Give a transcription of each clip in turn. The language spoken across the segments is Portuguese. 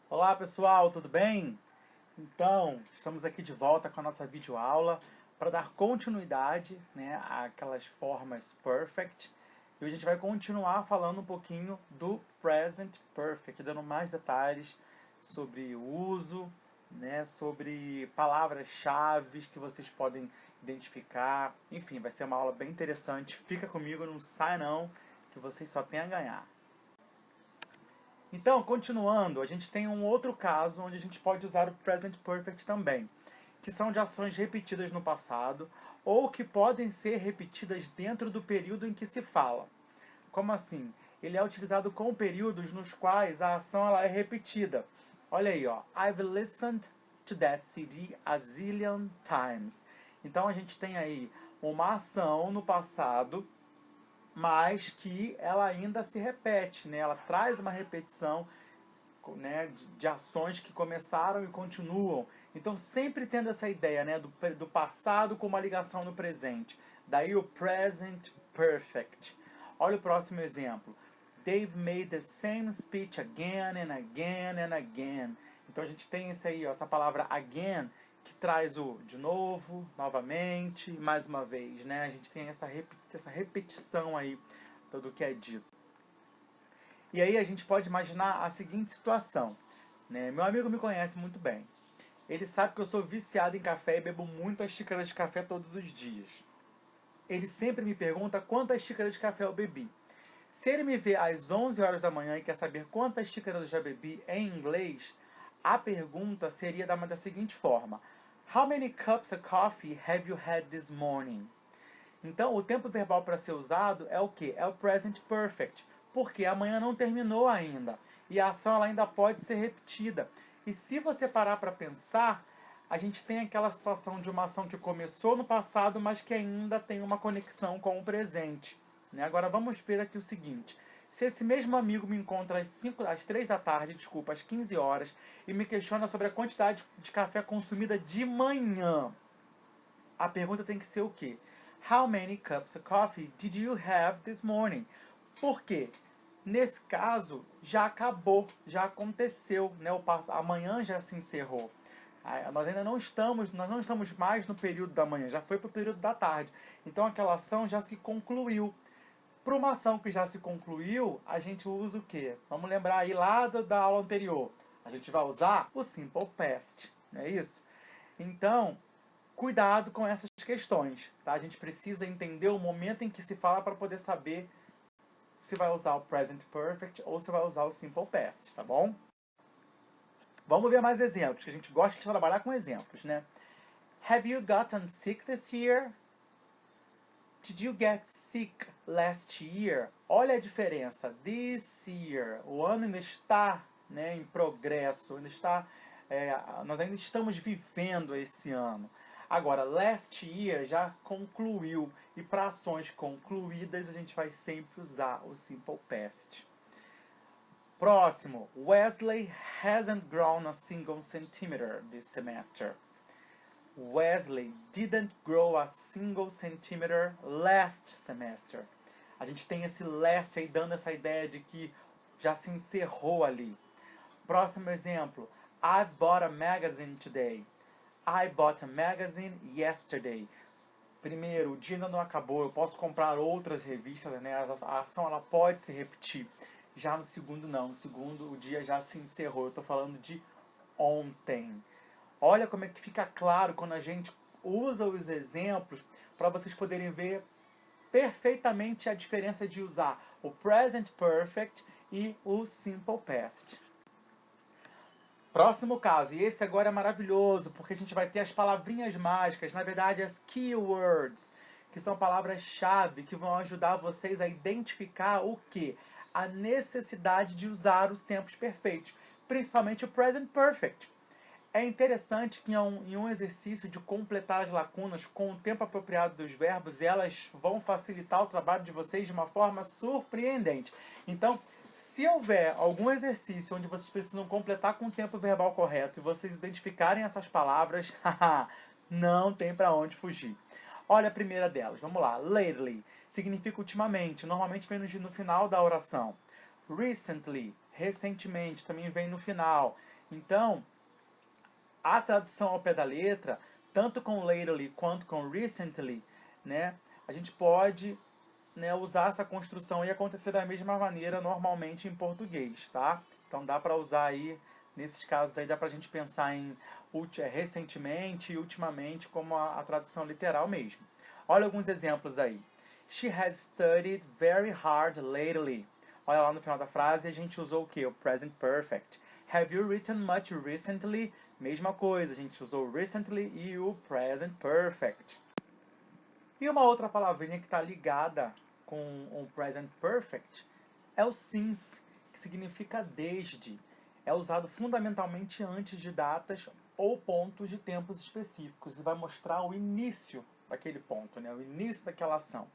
Olá pessoal, tudo bem? Então, estamos aqui de volta com a nossa videoaula para dar continuidade, né, àquelas formas perfect. E hoje a gente vai continuar falando um pouquinho do present perfect, dando mais detalhes sobre o uso, né, sobre palavras-chave que vocês podem identificar. Enfim, vai ser uma aula bem interessante. Fica comigo, não sai não, que vocês só têm a ganhar. Então, continuando, a gente tem um outro caso onde a gente pode usar o present perfect também, que são de ações repetidas no passado ou que podem ser repetidas dentro do período em que se fala. Como assim? Ele é utilizado com períodos nos quais a ação ela é repetida. Olha aí, ó. I've listened to that CD a zillion times. Então a gente tem aí uma ação no passado, mas que ela ainda se repete, né? Ela traz uma repetição, né, de ações que começaram e continuam. Então, sempre tendo essa ideia, né, do passado com uma ligação no presente. Daí o present perfect. Olha o próximo exemplo. They've made the same speech again and again and again. Então a gente tem esse aí, ó, essa palavra again, que traz o de novo, novamente, mais uma vez, né? A gente tem essa repetição aí do que é dito. E aí a gente pode imaginar a seguinte situação, né? Meu amigo me conhece muito bem. Ele sabe que eu sou viciado em café e bebo muitas xícaras de café todos os dias. Ele sempre me pergunta quantas xícaras de café eu bebi. Se ele me vê às 11 horas da manhã e quer saber quantas xícaras eu já bebi em inglês, a pergunta seria da seguinte forma: How many cups of coffee have you had this morning? Então, o tempo verbal para ser usado é o quê? É o present perfect, porque amanhã não terminou ainda e a ação ela ainda pode ser repetida. E se você parar para pensar, a gente tem aquela situação de uma ação que começou no passado, mas que ainda tem uma conexão com o presente, né? Agora vamos ver aqui o seguinte: se esse mesmo amigo me encontra às 3 da tarde, desculpa, às 15 horas, e me questiona sobre a quantidade de café consumida de manhã, a pergunta tem que ser o quê? How many cups of coffee did you have this morning? Por quê? Nesse caso, já acabou, já aconteceu, né? Amanhã já se encerrou. Nós não estamos mais no período da manhã, já foi para o período da tarde. Então aquela ação já se concluiu. Para uma ação que já se concluiu, a gente usa o quê? Vamos lembrar aí lá da aula anterior. A gente vai usar o simple past, não é isso? Então, cuidado com essas questões, tá? A gente precisa entender o momento em que se fala para poder saber se vai usar o present perfect ou se vai usar o simple past, tá bom? Vamos ver mais exemplos, que a gente gosta de trabalhar com exemplos, né? Have you gotten sick this year? Did you get sick last year? Olha a diferença. This year, o ano ainda está, né, em progresso, ainda está, nós ainda estamos vivendo esse ano. Agora, last year já concluiu, e para ações concluídas a gente vai sempre usar o simple past. Próximo, Wesley hasn't grown a single centimeter this semester. Wesley didn't grow a single centimeter last semester. A gente tem esse last aí dando essa ideia de que já se encerrou ali. Próximo exemplo. I've bought a magazine today. I bought a magazine yesterday. Primeiro, o dia ainda não acabou, eu posso comprar outras revistas, né? A ação ela pode se repetir. Já no segundo não, no segundo o dia já se encerrou. Eu estou falando de ontem. Olha como é que fica claro quando a gente usa os exemplos para vocês poderem ver perfeitamente a diferença de usar o present perfect e o simple past. Próximo caso, e esse agora é maravilhoso, porque a gente vai ter as palavrinhas mágicas, na verdade as keywords, que são palavras-chave que vão ajudar vocês a identificar o que? A necessidade de usar os tempos perfeitos, principalmente o present perfect. É interessante que em um exercício de completar as lacunas com o tempo apropriado dos verbos, elas vão facilitar o trabalho de vocês de uma forma surpreendente. Então, se houver algum exercício onde vocês precisam completar com o tempo verbal correto e vocês identificarem essas palavras, não tem para onde fugir. Olha a primeira delas, vamos lá. Lately significa ultimamente, normalmente vem no final da oração. Recently, recentemente, também vem no final. Então, a tradução ao pé da letra, tanto com lately quanto com recently, né, a gente pode, né, usar essa construção e acontecer da mesma maneira normalmente em português, tá? Então dá para usar aí, nesses casos aí, dá para a gente pensar em recentemente e ultimamente como a tradução literal mesmo. Olha alguns exemplos aí. She has studied very hard lately. Olha lá no final da frase, a gente usou o que? O present perfect. Have you written much recently? Mesma coisa, a gente usou recently e o present perfect. E uma outra palavrinha que está ligada com o present perfect é o since, que significa desde. É usado fundamentalmente antes de datas ou pontos de tempos específicos e vai mostrar o início daquele ponto, né? O início daquela ação.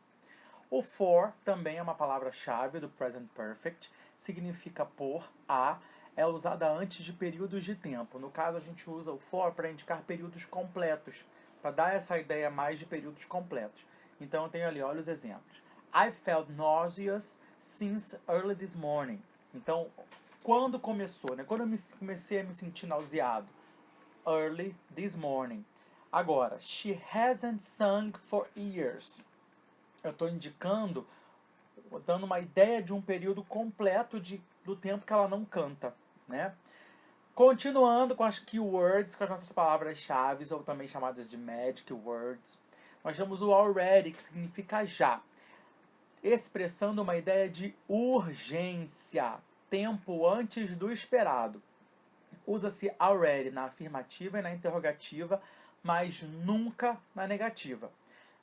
O for também é uma palavra-chave do present perfect, significa por, é usada antes de períodos de tempo. No caso, a gente usa o for para indicar períodos completos, para dar essa ideia mais de períodos completos. Então, eu tenho ali, olha os exemplos. I felt nauseous since early this morning. Então, quando começou, né? Quando eu comecei a me sentir nauseado? Early this morning. Agora, she hasn't sung for years. Eu estou indicando, dando uma ideia de um período completo do tempo que ela não canta, né? Continuando com as keywords, com as nossas palavras-chave, ou também chamadas de magic words, nós temos o already, que significa já, expressando uma ideia de urgência, tempo antes do esperado. Usa-se already na afirmativa e na interrogativa, mas nunca na negativa.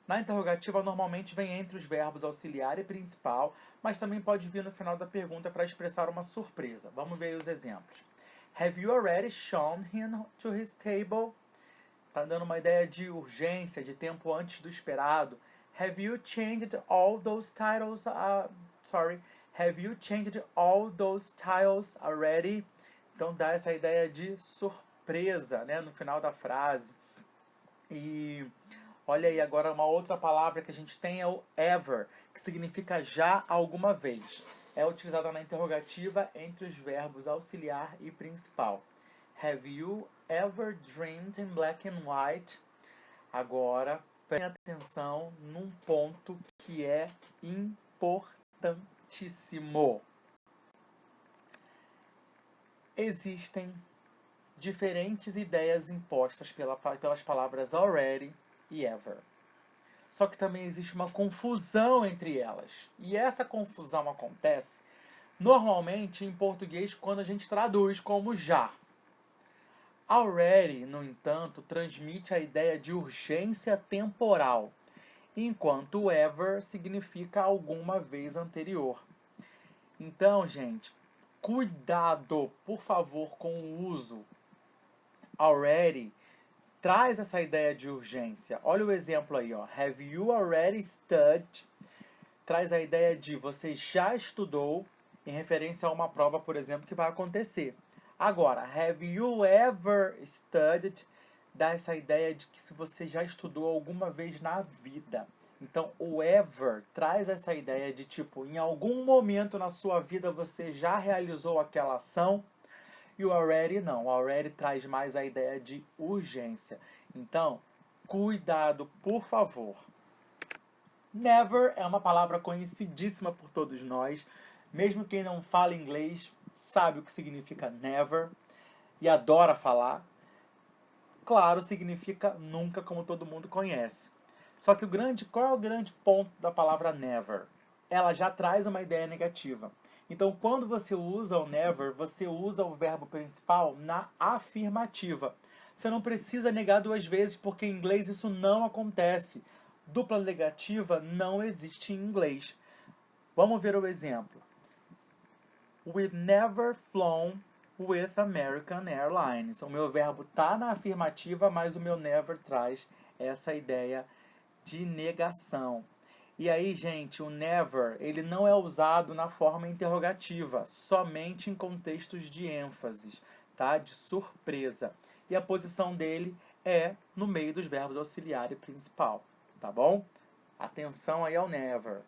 Na interrogativa, normalmente vem entre os verbos auxiliar e principal, mas também pode vir no final da pergunta para expressar uma surpresa. Vamos ver aí os exemplos. Have you already shown him to his table? Está dando uma ideia de urgência, de tempo antes do esperado. Have you changed all those titles? Have you changed all those titles already? Então dá essa ideia de surpresa, né, no final da frase. E olha aí, agora uma outra palavra que a gente tem é o ever, que significa já alguma vez. É utilizada na interrogativa entre os verbos auxiliar e principal. Have you ever dreamed in black and white? Agora, preste atenção num ponto que é importantíssimo. Existem diferentes ideias impostas pelas palavras already e ever. Só que também existe uma confusão entre elas. E essa confusão acontece normalmente em português quando a gente traduz como já. Already, no entanto, transmite a ideia de urgência temporal, enquanto ever significa alguma vez anterior. Então, gente, cuidado, por favor, com o uso. Already traz essa ideia de urgência. Olha o exemplo aí, ó. Have you already studied? Traz a ideia de você já estudou, em referência a uma prova, por exemplo, que vai acontecer. Agora, have you ever studied? Dá essa ideia de que se você já estudou alguma vez na vida. Então, o ever traz essa ideia de tipo, em algum momento na sua vida você já realizou aquela ação. E o already não. O already traz mais a ideia de urgência. Então, cuidado, por favor. Never é uma palavra conhecidíssima por todos nós. Mesmo quem não fala inglês sabe o que significa never e adora falar. Claro, significa nunca, como todo mundo conhece. Só que qual é o grande ponto da palavra never? Ela já traz uma ideia negativa. Então, quando você usa o never, você usa o verbo principal na afirmativa. Você não precisa negar duas vezes, porque em inglês isso não acontece. Dupla negativa não existe em inglês. Vamos ver o exemplo. We've never flown with American Airlines. O meu verbo está na afirmativa, mas o meu never traz essa ideia de negação. E aí, gente, o never, ele não é usado na forma interrogativa, somente em contextos de ênfase, tá? De surpresa. E a posição dele é no meio dos verbos auxiliar e principal, tá bom? Atenção aí ao never.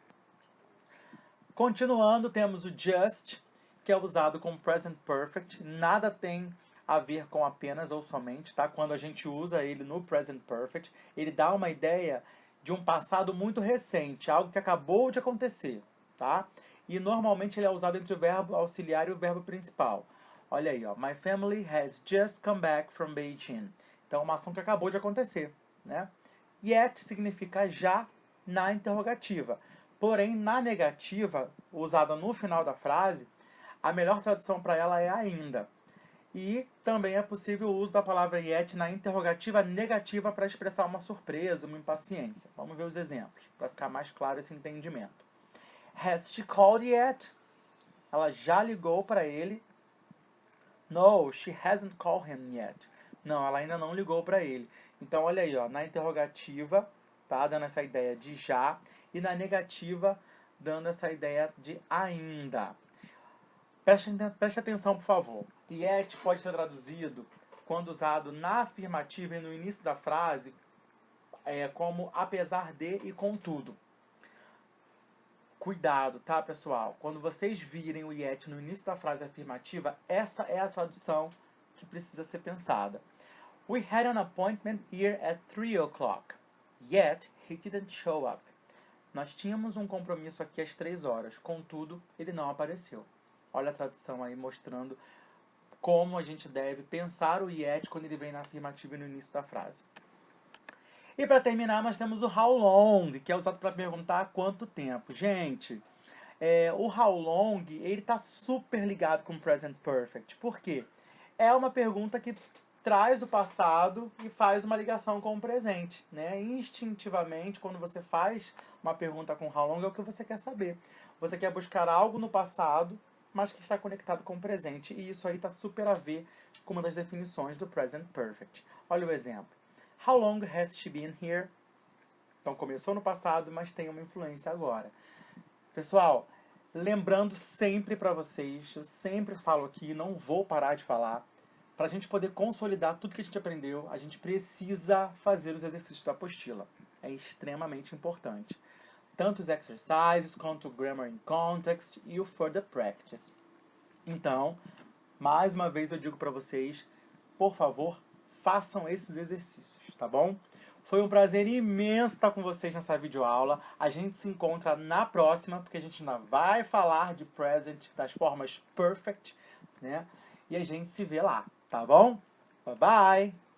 Continuando, temos o just, que é usado como present perfect. Nada tem a ver com apenas ou somente, tá? Quando a gente usa ele no present perfect, ele dá uma ideia de um passado muito recente, algo que acabou de acontecer, tá? E normalmente ele é usado entre o verbo auxiliar e o verbo principal. Olha aí, ó. My family has just come back from Beijing. Então, uma ação que acabou de acontecer, né? Yet significa já na interrogativa. Porém, na negativa, usada no final da frase, a melhor tradução para ela é ainda. E também é possível o uso da palavra yet na interrogativa negativa para expressar uma surpresa, uma impaciência. Vamos ver os exemplos, para ficar mais claro esse entendimento. Has she called yet? Ela já ligou para ele. No, she hasn't called him yet. Não, ela ainda não ligou para ele. Então, olha aí, ó, na interrogativa, tá dando essa ideia de já, e na negativa, dando essa ideia de ainda. Preste atenção, por favor. Yet pode ser traduzido, quando usado na afirmativa e no início da frase, como apesar de e contudo. Cuidado, tá, pessoal? Quando vocês virem o yet no início da frase afirmativa, essa é a tradução que precisa ser pensada. We had an appointment here at 3 o'clock. Yet, he didn't show up. Nós tínhamos um compromisso aqui às 3 horas. Contudo, ele não apareceu. Olha a tradução aí mostrando como a gente deve pensar o yet quando ele vem na afirmativa e no início da frase. E para terminar, nós temos o how long, que é usado para perguntar há quanto tempo. Gente, o how long, ele está super ligado com o present perfect. Por quê? É uma pergunta que traz o passado e faz uma ligação com o presente, né? Instintivamente, quando você faz uma pergunta com how long, é o que você quer saber. Você quer buscar algo no passado, mas que está conectado com o presente. E isso aí está super a ver com uma das definições do present perfect. Olha o exemplo. How long has she been here? Então, começou no passado, mas tem uma influência agora. Pessoal, lembrando sempre para vocês, eu sempre falo aqui, não vou parar de falar, para a gente poder consolidar tudo que a gente aprendeu, a gente precisa fazer os exercícios da apostila. É extremamente importante. Tanto os exercises, quanto o Grammar in Context e o Further Practice. Então, mais uma vez eu digo para vocês, por favor, façam esses exercícios, tá bom? Foi um prazer imenso estar com vocês nessa videoaula. A gente se encontra na próxima, porque a gente ainda vai falar de present, das formas perfect, né? E a gente se vê lá, tá bom? Bye bye!